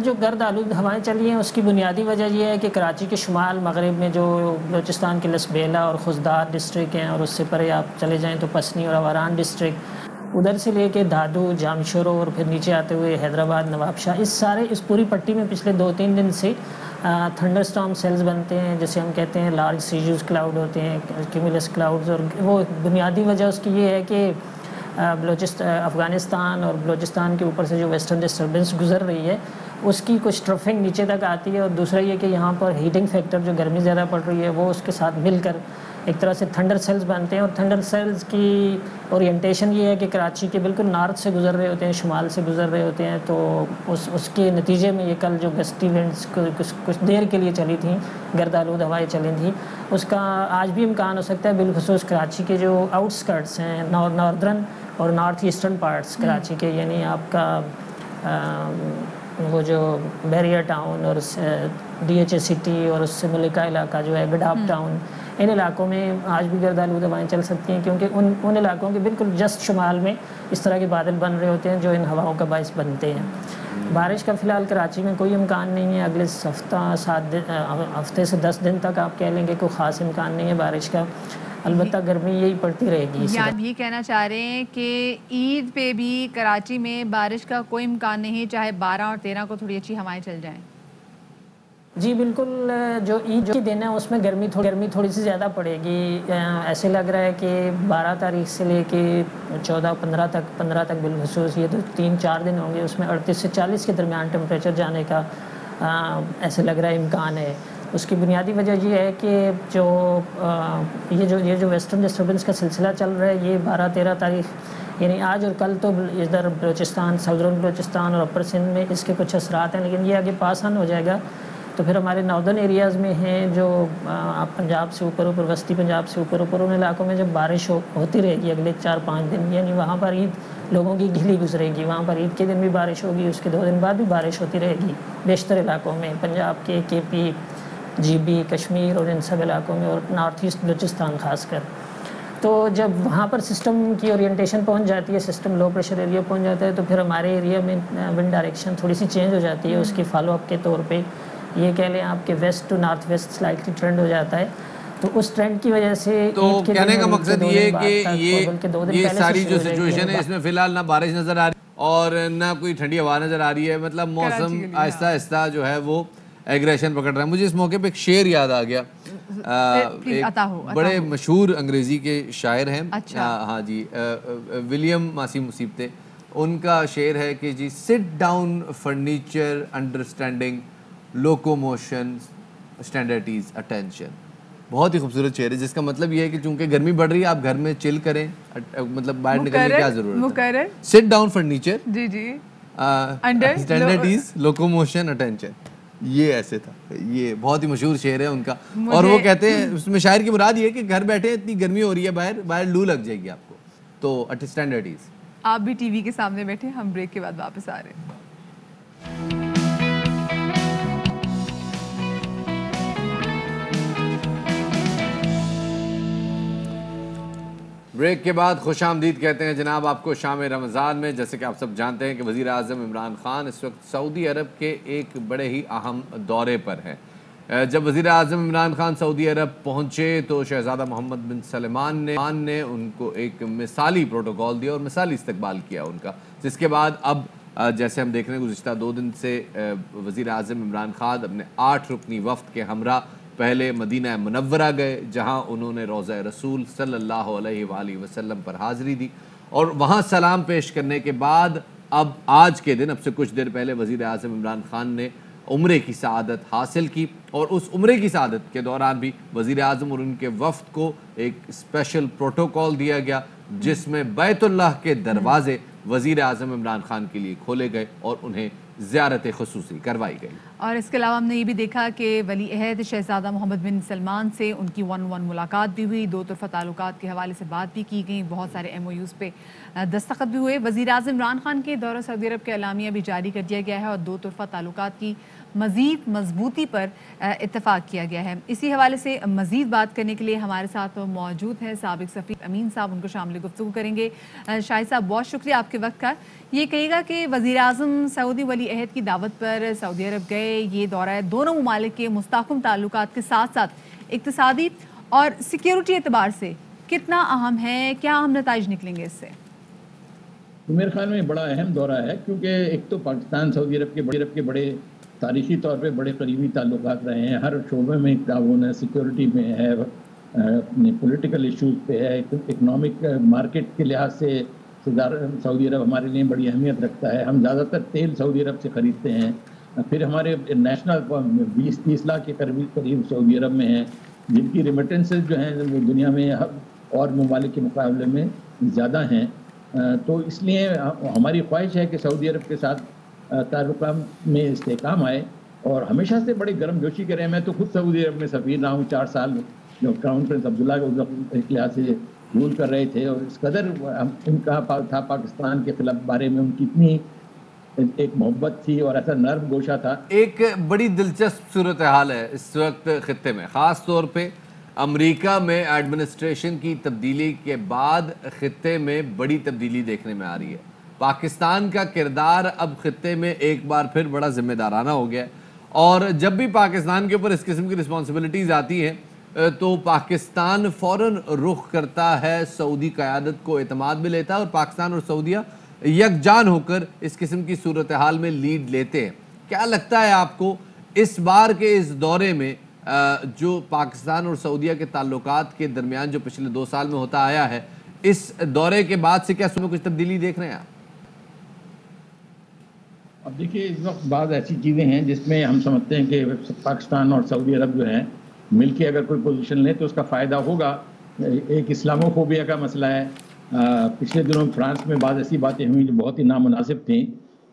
جو گرد آلود ہوائیں چلی ہیں اس کی بنیادی وجہ یہ ہے کہ کراچی کے شمال مغرب میں جو بلوچستان کے لسبیلا اور خزدار ڈسٹرکٹ ہیں، اور اس سے پرے آپ چلے جائیں تو پسنی اور اواران ڈسٹرکٹ، ادھر سے لے کے دھادو، جامشورو اور پھر نیچے آتے ہوئے حیدرآباد، نواب شاہ، اس پوری پٹی میں پچھلے 2-3 دن سے تھنڈر سٹارم سیلز بنتے ہیں، جسے ہم کہتے ہیں لارج سیریوس کلاؤڈ ہوتے ہیں، کیمولس کلاؤڈز. اور وہ بنیادی وجہ اس کی یہ ہے کہ افغانستان اور بلوچستان کے اوپر سے جو ویسٹرن ڈسٹربنس گزر رہی ہے اس کی کچھ ٹرفنگ نیچے تک آتی ہے، اور دوسرا یہ کہ یہاں پر ہیٹنگ فیکٹر جو گرمی زیادہ پڑ رہی ہے وہ اس کے ساتھ مل کر ایک طرح سے تھنڈر سیلز بنتے ہیں. اور تھنڈر سیلز کی اورینٹیشن یہ ہے کہ کراچی کے بالکل نارتھ سے گزر رہے ہوتے ہیں، شمال سے گزر رہے ہوتے ہیں. تو اس کے نتیجے میں یہ کل جو گسٹی ونڈس کچھ دیر کے لیے چلی تھیں، گرد آلود ہوائیں چلی تھیں، اس کا آج بھی امکان ہو سکتا ہے، بالخصوص کراچی کے جو آؤٹ اسکرٹس ہیں، ناردرن اور نارتھ ایسٹرن پارٹس کراچی کے، یعنی آپ کا وہ جو بیریا ٹاؤن اور DHA سٹی اور اس سے ملکہ علاقہ جو ہے گڈاپ ٹاؤن، ان علاقوں میں آج بھی گرد آلود ہوائیں چل سکتی ہیں، کیونکہ ان علاقوں کے بالکل جسٹ شمال میں اس طرح کے بادل بن رہے ہوتے ہیں جو ان ہواؤں کا باعث بنتے ہیں. بارش کا فی الحال کراچی میں کوئی امکان نہیں ہے، اگلے ہفتے سے 10 دن تک آپ کہہ لیں گے کوئی خاص امکان نہیں ہے بارش کا. البتہ گرمی یہی پڑتی رہے گی. یعنی یہ کہنا چاہ رہے ہیں کہ عید پہ بھی کراچی میں بارش کا کوئی امکان نہیں، چاہے 12 اور 13 کو تھوڑی اچھی ہوائیں چل جائیں. جی بالکل، جو عید کے دن ہے اس میں گرمی تھوڑی سی زیادہ پڑے گی. ایسے لگ رہا ہے کہ 12 تاریخ سے لے کے 14-15 تک بالخصوص یہ تو 3-4 دن ہوں گے، اس میں 38 سے 40 کے درمیان ٹمپریچر جانے کا ایسے لگ رہا ہے امکان ہے. اس کی بنیادی وجہ یہ ہے کہ یہ جو ویسٹرن ڈسٹربنس کا سلسلہ چل رہا ہے، یہ 12-13 تاریخ یعنی آج اور کل تو ادھر بلوچستان، ساؤدرن بلوچستان اور اپر سندھ میں اس کے کچھ اثرات ہیں، لیکن یہ آگے پاس آن ہو جائے گا. تو پھر ہمارے ناردرن ایریاز میں ہیں جو آپ پنجاب سے اوپر وسطی پنجاب سے اوپر ان علاقوں میں جب بارش ہوتی رہے گی اگلے 4-5 دن، یعنی وہاں پر عید لوگوں کی گھلی گزرے گی، وہاں پر عید کے دن بھی بارش ہوگی، اس کے 2 دن بعد بھی بارش ہوتی رہے گی بیشتر علاقوں میں، پنجاب کے KP GB کشمیر اور ان سب علاقوں میں، اور نارتھ ایسٹ بلوچستان خاص کر. تو جب وہاں پر سسٹم کی اورینٹیشن پہنچ جاتی ہے، سسٹم لو پریشر ایریا پہنچ جاتا ہے، تو پھر ہمارے ایریا میں ونڈ ڈائریکشن تھوڑی سی چینج ہو جاتی ہے. اس کی فالو اپ کے طور پہ یہ کہہ لیں آپ کے west to north west slightly trend ہو جاتا ہے. تو اس ٹرینڈ کی وجہ سے تو کہنے کا مقصد یہ ہے کہ یہ ساری جو سچویشن ہے اس میں فی الحال نہ بارش نظر آ رہی اور نہ کوئی ٹھنڈی ہوا نظر آ رہی ہے، مطلب موسم آہستہ آہستہ جو ہے وہ ایگریشن پکڑ رہا ہے. مجھے اس موقع پہ ایک شعر یاد آ گیا، بڑے مشہور انگریزی کے شاعر ہیں، ہاں جی، ولیم ماسی مصیبتے، ان کا شعر ہے کہ جی sit down furniture understanding locomotion standardise attention. بہت ہی خوبصورت شعر ہے جس کا مطلب یہ ہے کہ چونکہ گرمی بڑھ رہی ہے آپ گھر میں چل کریں، مطلب باہر نکلنے کی کیا ضرورت ہے. سٹ ڈاؤن فرنیچر اسٹینڈرڈیز لوکوموشن اٹینشن، یہ ایسے تھا. یہ بہت ہی مشہور شعر ہے ان کا، اور وہ کہتے ہیں اس میں شاعر کی مراد یہ ہے کہ گھر بیٹھے اتنی گرمی ہو رہی ہے، باہر لو لگ جائے گی آپ کو، تو اسٹینڈرڈیز. آپ بھی ٹی وی کے سامنے بیٹھے، ہم بریک کے بعد واپس آ رہے ہیں. بریک کے بعد خوش آمدید کہتے ہیں جناب آپ کو شام رمضان میں. جیسے کہ آپ سب جانتے ہیں کہ وزیر اعظم عمران خان اس وقت سعودی عرب کے ایک بڑے ہی اہم دورے پر ہیں. جب وزیر اعظم عمران خان سعودی عرب پہنچے تو شہزادہ محمد بن سلمان نے ان کو ایک مثالی پروٹوکول دیا اور مثالی استقبال کیا ان کا، جس کے بعد اب جیسے ہم دیکھ رہے ہیں گزشتہ 2 دن سے وزیر اعظم عمران خان اپنے 8 رکنی وفد کے ہمراہ پہلے مدینہ منورہ گئے، جہاں انہوں نے روضہ رسول صلی اللہ علیہ وآلہ وسلم پر حاضری دی، اور وہاں سلام پیش کرنے کے بعد اب آج کے دن، اب سے کچھ دیر پہلے وزیر اعظم عمران خان نے عمرے کی سعادت حاصل کی. اور اس عمرے کی سعادت کے دوران بھی وزیر اعظم اور ان کے وفد کو ایک اسپیشل پروٹوکول دیا گیا، جس میں بیت اللہ کے دروازے وزیر اعظم عمران خان کے لیے کھولے گئے اور انہیں زیارت خصوصی کروائی گئی. اور اس کے علاوہ ہم نے یہ بھی دیکھا کہ ولی عہد شہزادہ محمد بن سلمان سے ان کی 1-on-1 ملاقات بھی ہوئی, دو طرفہ تعلقات کے حوالے سے بات بھی کی گئی, بہت سارے MOUs پہ دستخط بھی ہوئے. وزیر اعظم عمران خان کے دورہ سعودی عرب کا اعلامیہ بھی جاری کر دیا گیا ہے اور دو طرفہ تعلقات کی مزید مضبوطی پر اتفاق کیا گیا ہے. اسی حوالے سے مزید بات کرنے کے لیے ہمارے ساتھ موجود ہیں سابق سفیر امین صاحب, ان کو شامل گفتگو کریں گے. شاہد صاحب بہت شکریہ آپ کے وقت کا. یہ کہے گا کہ وزیر اعظم سعودی ولی عہد کی دعوت پر سعودی عرب گئے, یہ دورہ دونوں ممالک کے مستحکم تعلقات کے ساتھ ساتھ اقتصادی اور سیکیورٹی اعتبار سے کتنا اہم ہے, کیا اہم نتائج نکلیں گے اس سے؟ میرے خیال میں بڑا اہم دورہ ہے, کیونکہ ایک تو پاکستان سعودی عرب کے بڑے تاریخی طور پہ بڑے قریبی تعلقات رہے ہیں, ہر شعبے میں تعاون ہے, سیکیورٹی میں ہے, اپنے پولیٹیکل ایشوز پہ ہے, اکنامک مارکیٹ کے لحاظ سے سعودی عرب ہمارے لیے بڑی اہمیت رکھتا ہے. ہم زیادہ تر تیل سعودی عرب سے خریدتے ہیں, پھر ہمارے نیشنل 20-30 لاکھ کے قریب سعودی عرب میں ہیں, جن کی ریمیٹنسز جو ہیں وہ دنیا میں اور ممالک کے مقابلے میں زیادہ ہیں. تو اس لیے ہماری خواہش ہے کہ سعودی عرب کے ساتھ تعلقات میں استحکام آئے اور ہمیشہ سے بڑی گرم جوشی کریں. میں تو خود سعودی عرب میں سفیر رہا ہوں 4 سال, جو کراؤن پرنس عبداللہ کے ایک لحاظ سے رول کر رہے تھے, اور اس قدر ان کا تھا پاکستان کے خلاف بارے میں ان کی اتنی ایک محبت تھی اور ایسا نرم گوشہ تھا. ایک بڑی دلچسپ صورتحال ہے اس وقت خطے میں, خاص طور پہ امریکہ میں ایڈمنسٹریشن کی تبدیلی کے بعد خطے میں بڑی تبدیلی دیکھنے میں آ رہی ہے. پاکستان کا کردار اب خطے میں ایک بار پھر بڑا ذمہ دارانہ ہو گیا ہے, اور جب بھی پاکستان کے اوپر اس قسم کی رسپانسبلٹیز آتی ہیں تو پاکستان فوراً رخ کرتا ہے سعودی قیادت کو اعتماد میں لیتا ہے, اور پاکستان اور سعودیہ یکجان ہو کر اس قسم کی صورتحال میں لیڈ لیتے ہیں. کیا لگتا ہے آپ کو اس بار کے اس دورے میں جو پاکستان اور سعودیہ کے تعلقات کے درمیان جو پچھلے 2 سال میں ہوتا آیا ہے, اس دورے کے بعد سے کیا اس میں کچھ تبدیلی دیکھ رہے ہیں آپ؟ اب دیکھیے, اس وقت بعض ایسی چیزیں ہیں جس میں ہم سمجھتے ہیں کہ پاکستان اور سعودی عرب جو ہیں مل کے اگر کوئی پوزیشن لیں تو اس کا فائدہ ہوگا. ایک اسلامو فوبیا کا مسئلہ ہے. پچھلے دنوں فرانس میں بعض ایسی باتیں ہوئیں جو بہت ہی نامناسب تھیں.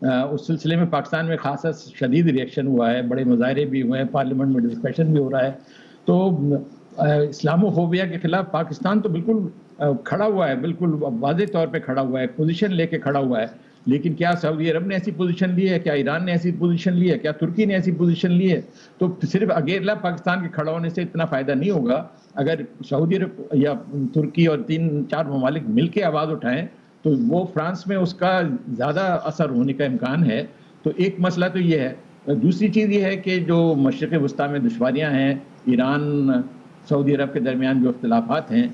اس سلسلے میں پاکستان میں خاصا شدید ریئیکشن ہوا ہے, بڑے مظاہرے بھی ہوئے ہیں, پارلیمنٹ میں ڈسکشن بھی ہو رہا ہے. تو اسلامو فوبیا کے خلاف پاکستان تو بالکل کھڑا ہوا ہے, بالکل واضح طور پہ کھڑا ہوا ہے, پوزیشن لے کے کھڑا ہوا ہے. لیکن کیا سعودی عرب نے ایسی پوزیشن لی ہے, کیا ایران نے ایسی پوزیشن لی ہے, کیا ترکی نے ایسی پوزیشن لی ہے؟ تو صرف اکیلا پاکستان کے کھڑا ہونے سے اتنا فائدہ نہیں ہوگا. اگر سعودی عرب یا ترکی اور 3-4 ممالک مل کے آواز اٹھائیں تو وہ فرانس میں اس کا زیادہ اثر ہونے کا امکان ہے. تو ایک مسئلہ تو یہ ہے. دوسری چیز یہ ہے کہ جو مشرق وسطیٰ میں دشواریاں ہیں, ایران سعودی عرب کے درمیان جو اختلافات ہیں,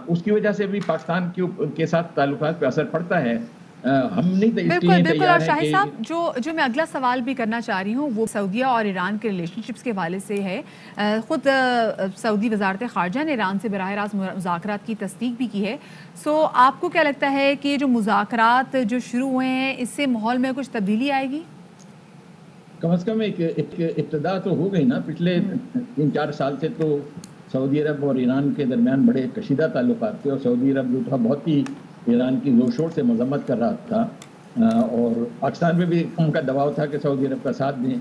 اس کی وجہ سے بھی پاکستان کے ساتھ تعلقات پہ اثر پڑتا ہے. ہم نہیں بالکل. اور شاہد صاحب جو میں اگلا سوال بھی کرنا چاہ رہی ہوں وہ سعودیہ اور ایران کے ریلیشن شپس کے حوالے سے ہے. خود سعودی وزارت خارجہ نے ایران سے براہ راست مذاکرات کی تصدیق بھی کی ہے. سو آپ کو کیا لگتا ہے کہ جو مذاکرات جو شروع ہوئے ہیں اس سے ماحول میں کچھ تبدیلی آئے گی؟ کم از کم ایک ابتدا تو ہو گئی نا. پچھلے 3-4 سال سے تو سعودی عرب اور ایران کے درمیان بڑے کشیدہ تعلقات تھے, اور سعودی عرب جو تھا بہت ہی ایران کی زور شور سے مذمت کر رہا تھا, اور پاکستان میں بھی ان کا دباؤ تھا کہ سعودی عرب کا ساتھ دیں.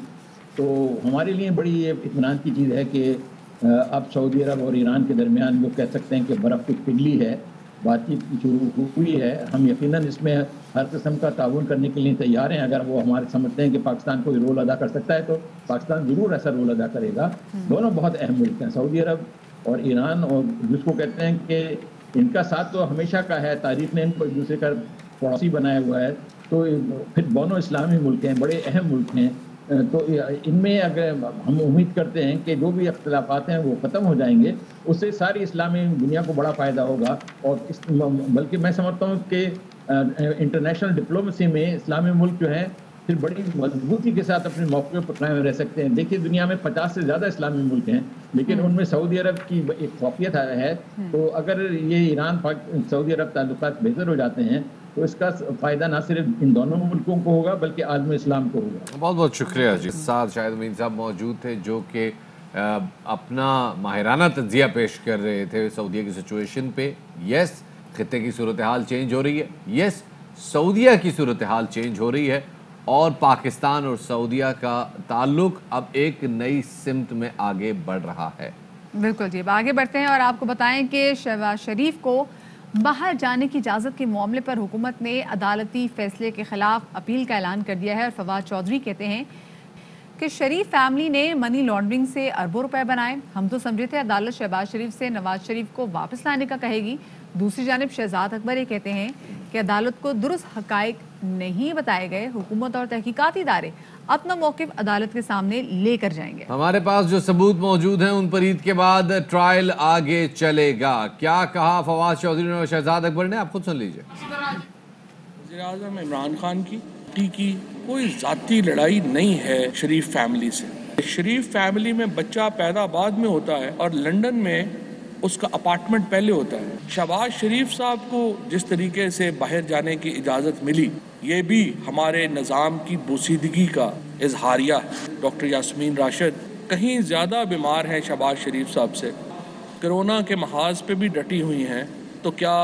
تو ہمارے لیے بڑی اطمینان کی چیز ہے کہ اب سعودی عرب اور ایران کے درمیان جو کہہ سکتے ہیں کہ برف کی پگھلی ہے, بات چیت شروع ہوئی ہے. ہم یقیناً اس میں ہر قسم کا تعاون کرنے کے لیے تیار ہیں. اگر وہ ہمارے سمجھتے ہیں کہ پاکستان کوئی رول ادا کر سکتا ہے تو پاکستان ضرور ایسا رول ادا کرے گا. دونوں بہت اہم ملک ہیں, سعودی عرب اور ایران, اور جس کو کہتے ہیں کہ ان کا ساتھ تو ہمیشہ کا ہے, تاریخ نے ان کو ایک دوسرے کا پڑوسی بنایا ہوا ہے. تو پھر دونوں اسلامی ملک ہیں, بڑے اہم ملک ہیں. تو ان میں اگر ہم امید کرتے ہیں کہ جو بھی اختلافات ہیں وہ ختم ہو جائیں گے, اس سے ساری اسلامی دنیا کو بڑا فائدہ ہوگا. اور بلکہ میں سمجھتا ہوں کہ انٹرنیشنل ڈپلومیسی میں اسلامی ملک جو ہیں پھر بڑی مضبوطی کے ساتھ اپنے موقع پر قائم رہ سکتے ہیں. دیکھیے دنیا میں 50 سے زیادہ اسلامی ملک ہیں, لیکن ان میں سعودی عرب کی ایک فوقیت ہے. تو اگر یہ ایران سعودی عرب تعلقات بہتر ہو جاتے ہیں تو اس کا فائدہ نہ صرف ان دونوں ملکوں کو ہوگا بلکہ عالم اسلام کو ہوگا. بہت بہت شکریہ جی. ساتھ شاہد امین صاحب موجود تھے جو کہ اپنا ماہرانہ تجزیہ پیش کر رہے تھے سعودیہ کی سچویشن پہ. یس, خطے کی صورتحال چینج ہو رہی ہے. یس, سعودیہ کی صورتحال چینج ہو رہی ہے اور پاکستان اور سعودیہ کا تعلق اب ایک نئی سمت میں آگے بڑھ رہا ہے. بالکل جی، اب آگے بڑھتے ہیں اور آپ کو بتائیں کہ شہباز شریف کو باہر جانے کی اجازت کے معاملے پر حکومت نے عدالتی فیصلے کے خلاف اپیل کا اعلان کر دیا ہے. اور فواد چودھری کہتے ہیں کہ شریف فیملی نے منی لانڈرنگ سے اربوں روپے بنائے. ہم تو سمجھے تھے عدالت شہباز شریف سے نواز شریف کو واپس لانے کا کہے گی. دوسری جانب شہزاد اکبر یہ کہتے ہیں کہ عدالت کو درست حقائق نہیں بتائے گئے. حکومت اور تحقیقاتی ادارے اپنا موقف عدالت کے سامنے لے کر جائیں گے. ہمارے پاس جو ثبوت موجود ہیں ان پر عید کے بعد ٹرائل آگے چلے گا. کیا کہا فواد چودھری اور شہزاد اکبر نے، آپ خود سن لیجئے. وزیر اعظم عمران خان کی کوئی ذاتی لڑائی نہیں ہے شریف فیملی سے. شریف فیملی میں بچہ پیدا بعد میں ہوتا ہے اور لندن میں اس کا اپارٹمنٹ پہلے ہوتا ہے. شہباز شریف صاحب کو جس طریقے سے باہر جانے کی اجازت ملی یہ بھی ہمارے نظام کی بوسیدگی کا اظہاریہ ہے. ڈاکٹر یاسمین راشد کہیں زیادہ بیمار ہیں شہباز شریف صاحب سے، کرونا کے محاذ پہ بھی ڈٹی ہوئی ہیں. تو کیا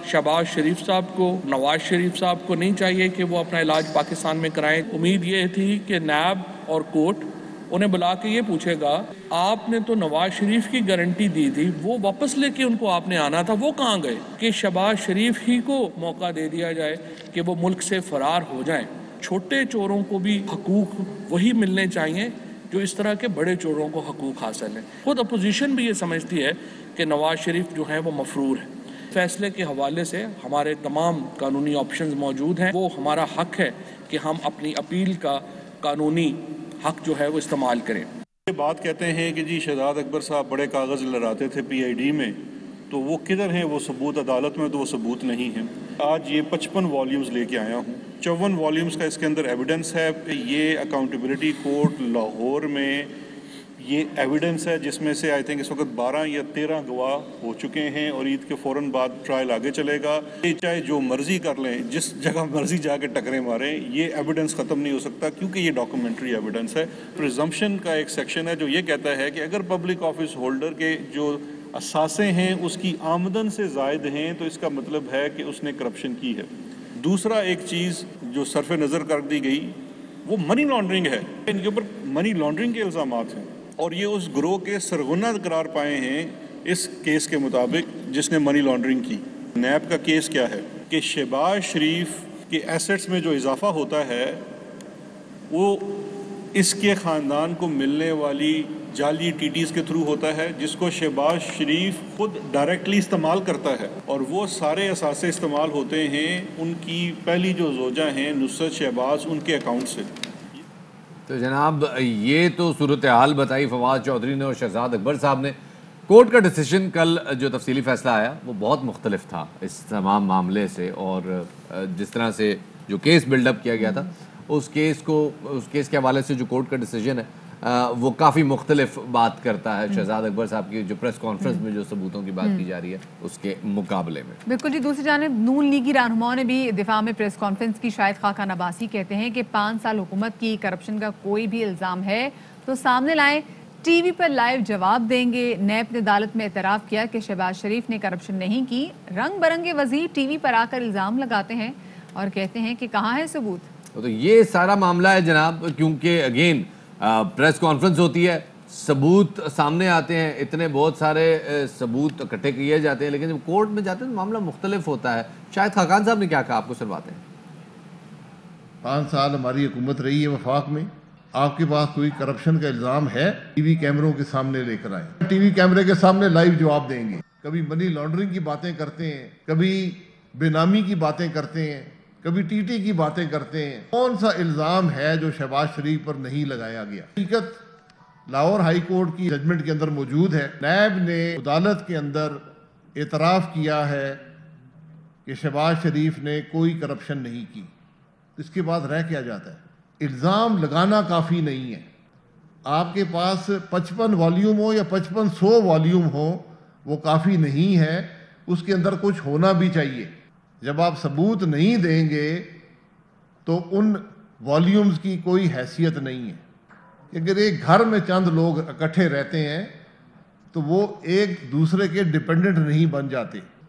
شہباز شریف صاحب کو، نواز شریف صاحب کو نہیں چاہیے کہ وہ اپنا علاج پاکستان میں کرائیں؟ امید یہ تھی کہ نیب اور کورٹ انہیں بلا کے یہ پوچھے گا آپ نے تو نواز شریف کی گارنٹی دی تھی، وہ واپس لے کے ان کو آپ نے آنا تھا، وہ کہاں گئے؟ کہ شہباز شریف ہی کو موقع دے دیا جائے کہ وہ ملک سے فرار ہو جائیں. چھوٹے چوروں کو بھی حقوق وہی ملنے چاہیے جو اس طرح کے بڑے چوروں کو حقوق حاصل ہیں. خود اپوزیشن بھی یہ سمجھتی ہے کہ نواز شریف جو ہیں وہ مفرور ہیں. فیصلے کے حوالے سے ہمارے تمام قانونی آپشنز موجود ہیں. وہ ہمارا حق ہے کہ ہم اپنی اپیل کا قانونی حق جو ہے وہ استعمال کریں. یہ بات کہتے ہیں کہ جی شہزاد اکبر صاحب بڑے کاغذ لڑاتے تھے پی آئی ڈی میں، تو وہ کدھر ہیں وہ ثبوت؟ عدالت میں تو وہ ثبوت نہیں ہیں. آج یہ 55 والیومز لے کے آیا ہوں. 54 والیومز کا اس کے اندر ایویڈنس ہے. یہ اکاؤنٹیبلٹی کورٹ لاہور میں یہ ایویڈنس ہے جس میں سے آئی تھنک اس وقت 12 یا 13 گواہ ہو چکے ہیں اور عید کے فوراً بعد ٹرائل آگے چلے گا. یہ چاہے جو مرضی کر لیں، جس جگہ مرضی جا کے ٹکریں ماریں، یہ ایویڈنس ختم نہیں ہو سکتا کیونکہ یہ ڈاکومنٹری ایویڈنس ہے. پریزمپشن کا ایک سیکشن ہے جو یہ کہتا ہے کہ اگر پبلک آفس ہولڈر کے جو اثاثے ہیں اس کی آمدن سے زائد ہیں تو اس کا مطلب ہے کہ اس نے کرپشن کی ہے. دوسرا ایک چیز جو صرف نظر کر دی گئی وہ منی لانڈرنگ ہے. ان کے اوپر منی لانڈرنگ کے الزامات ہیں اور یہ اس گروہ کے سرغنہ قرار پائے ہیں اس کیس کے مطابق جس نے منی لانڈرنگ کی. نیب کا کیس کیا ہے کہ شہباز شریف کے ایسٹس میں جو اضافہ ہوتا ہے وہ اس کے خاندان کو ملنے والی جعلی ٹی ٹیز کے تھرو ہوتا ہے جس کو شہباز شریف خود ڈائریکٹلی استعمال کرتا ہے اور وہ سارے اثاثے استعمال ہوتے ہیں ان کی پہلی جو زوجہ ہیں نصرت شہباز ان کے اکاؤنٹ سے. تو جناب یہ تو صورتحال بتائی فواد چودھری نے اور شہزاد اکبر صاحب نے. کورٹ کا ڈیسیجن کل جو تفصیلی فیصلہ آیا وہ بہت مختلف تھا اس تمام معاملے سے، اور جس طرح سے جو کیس بلڈ اپ کیا گیا تھا اس کیس کے حوالے سے جو کورٹ کا ڈیسیجن ہے وہ کافی مختلف بات کرتا ہے شہزاد اکبر صاحب کی جو پریس کانفرنس میں جو ثبوتوں کی بات کی جا رہی ہے اس کے مقابلے میں. بالکل جی. دوسری جانب نون لیگی رہنماؤں نے بھی دفاع میں پریس کانفرنس کی. شاہد خاقان عباسی کہتے ہیں کہ 5 سال حکومت کی کرپشن کا کوئی بھی الزام ہے تو سامنے لائیں، ٹی وی پر لائیو جواب دیں گے. نیب نے عدالت میں اعتراف کیا کہ شہباز شریف نے کرپشن نہیں کی. رنگ برنگے وزیر ٹی وی پر آ کر الزام لگاتے ہیں اور کہتے ہیں کہ کہاں ہے ثبوت. تو یہ سارا معاملہ ہے جناب، کیونکہ اگین پریس کانفرنس ہوتی ہے، ثبوت سامنے آتے ہیں، اتنے بہت سارے ثبوت اکٹھے کیے جاتے ہیں، لیکن جب کورٹ میں جاتے ہیں تو معاملہ مختلف ہوتا ہے. شاہد خاقان صاحب نے کیا کہا آپ کو سنواتے ہیں. 5 سال ہماری حکومت رہی ہے وفاق میں. آپ کے پاس کوئی کرپشن کا الزام ہے ٹی وی کیمروں کے سامنے لے کر آئیں. ٹی وی کیمرے کے سامنے لائیو جواب دیں گے. کبھی منی لانڈرنگ کی باتیں کرتے ہیں، کبھی بے نامی کی باتیں کرتے ہیں، کبھی ٹی ٹی کی باتیں کرتے ہیں. کون سا الزام ہے جو شہباز شریف پر نہیں لگایا گیا؟ حقیقت لاہور ہائی کورٹ کی ججمنٹ کے اندر موجود ہے. نیب نے عدالت کے اندر اعتراف کیا ہے کہ شہباز شریف نے کوئی کرپشن نہیں کی. اس کے بعد رہ کیا جاتا ہے؟ الزام لگانا کافی نہیں ہے. آپ کے پاس 55 والیوم ہو یا 5500 والیوم ہو وہ کافی نہیں ہے. اس کے اندر کچھ ہونا بھی چاہیے. جب آپ ثبوت نہیں دیں گے تو ان والیومز کی کوئی حیثیت نہیں ہے. اگر ایک گھر میں چند لوگ اکٹھے رہتے ہیں تو وہ ایک دوسرے کے ڈیپینڈنٹ نہیں بن جاتے.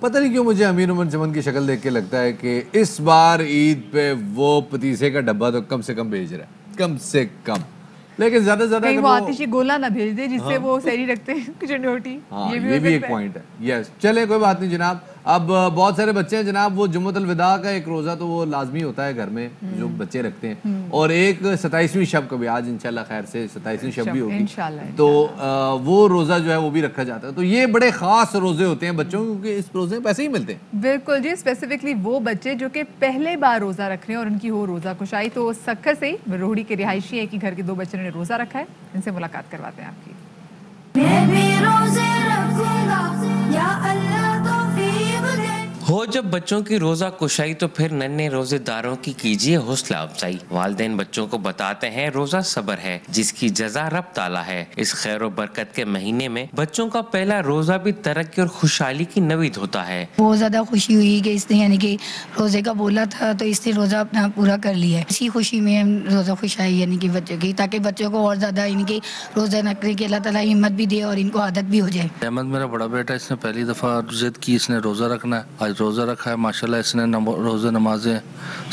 پتہ نہیں کیوں مجھے امین عمر چمن کی شکل دیکھ کے لگتا ہے کہ اس بار عید پہ وہ پتیسے کا ڈبہ تو کم سے کم بھیج رہا ہے، کم سے کم. لیکن زیادہ سے زیادہ کہیں وہ آتشی گولا نہ بھیج دے جس سے وہ سیری رکھتے ہیں کچن روٹی. یہ بھی ایک پوائنٹ ہے. یس چلیں کوئی بات نہیں جناب. اب بہت سارے بچے ہیں جناب، وہ جمعۃ الوداع کا ایک روزہ تو وہ لازمی ہوتا ہے گھر میں جو بچے رکھتے ہیں، اور ایک 27ویں شب کا بھی، آج انشاءاللہ خیر سے 27ویں شب بھی ہوگی تو وہ روزہ جو ہے وہ بھی رکھا جاتا ہے. تو یہ بڑے خاص روزے ہوتے ہیں بچوں کو کیونکہ اس روزے میں پیسے ہی ملتے ہیں. بالکل جی، اسپیسیفکلی وہ بچے جو کہ پہلے بار روزہ رکھ رہے ہیں اور ان کی ہو روزہ کشائی. تو سکھر سے ہی روہڑی کے رہائشی ہے کہ گھر کے 2 بچوں نے روزہ رکھا ہے، ان سے ملاقات کرواتے ہیں آپ کی. ہو جب بچوں کی روزہ کشائی تو پھر ننھے روزے داروں کی کیجیے حوصلہ افزائی. والدین بچوں کو بتاتے ہیں روزہ صبر ہے جس کی جزا رب تعالیٰ ہے. اس خیر و برکت کے مہینے میں بچوں کا پہلا روزہ بھی ترقی اور خوشحالی کی نوید ہوتا ہے. بہت زیادہ خوشی ہوئی کہ اس نے یعنی کہ روزے کا بولا تھا تو اس نے روزہ اپنا پورا کر لیا ہے. اسی خوشی میں ہم روزہ کشائی یعنی کہ بچوں کی، تاکہ بچوں کو اور زیادہ یعنی کہ روزہ رکھنے کی اللہ تعالیٰ ہمت بھی دے اور ان کو عادت بھی ہو جائے. احمد میرا بڑا بیٹا، اس نے پہلی دفعہ ضد کی، اس نے روزہ رکھنا ہے. آج روزہ رکھا ہے، ماشاءاللہ اس نے روزہ نمازیں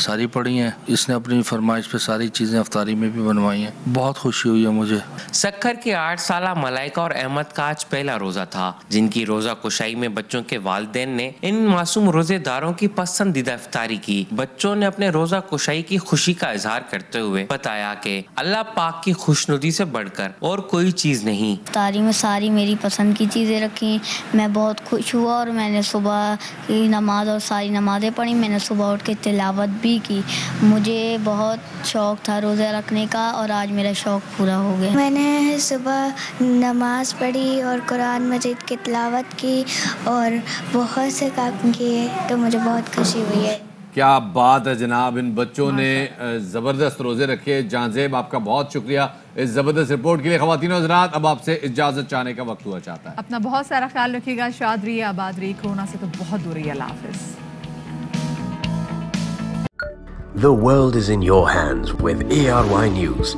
ساری پڑھی ہیں. اس نے اپنی فرمائش پہ ساری چیزیں افطاری میں بھی بنوائی ہیں. بہت خوشی ہوئی ہے مجھے. سکھر کے 8 سالہ ملائکہ اور احمد کا آج پہلا روزہ تھا، جن کی روزہ کشائی میں بچوں کے والدین نے ان معصوم روزے داروں کی پسندیدہ افطاری کی. بچوں نے اپنے روزہ کشائی کی خوشی کا اظہار کرتے ہوئے بتایا کہ اللہ پاک کی خوشنودی سے بڑھ کر اور کوئی چیز نہیں. افطاری میں ساری میری پسند کی چیزیں رکھی، میں بہت خوش ہوا اور میں نے صبح کی نماز اور ساری نمازیں پڑھی. میں نے صبح اٹھ کے تلاوت بھی کی. مجھے بہت شوق تھا روزہ رکھنے کا اور آج میرا شوق پورا ہو گیا. میں نے صبح نماز پڑھی اور قرآن مجید کی تلاوت کی اور بہت سے کام کیے تو مجھے بہت خوشی ہوئی ہے. کیا بات ہے جناب، ان بچوں نے زبردست روزے رکھے. جہاں زیب آپ کا بہت شکریہ اس زبردست رپورٹ کے لیے. خواتین و حضرات اب آپ سے اجازت چاہنے کا وقت ہوا چاہتا ہے. اپنا بہت سارا خیال رکھیے گا. شاد رہیے، آباد رہیے، کورونا سے تو بہت دور رہیے. اللہ حافظ. The world is in your hands with ARY News.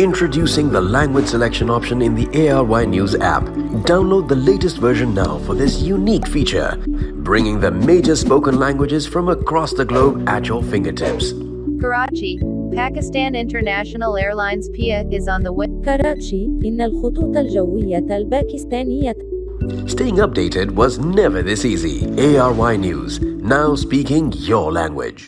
Introducing the language selection option in the ARY News app. Download the latest version now for this unique feature, bringing the major spoken languages from across the globe at your fingertips. Karachi, Pakistan International Airlines PIA is on the way. Karachi, إن الخطوط الجوية الباكستانية. Staying updated was never this easy. ARY News, now speaking your language.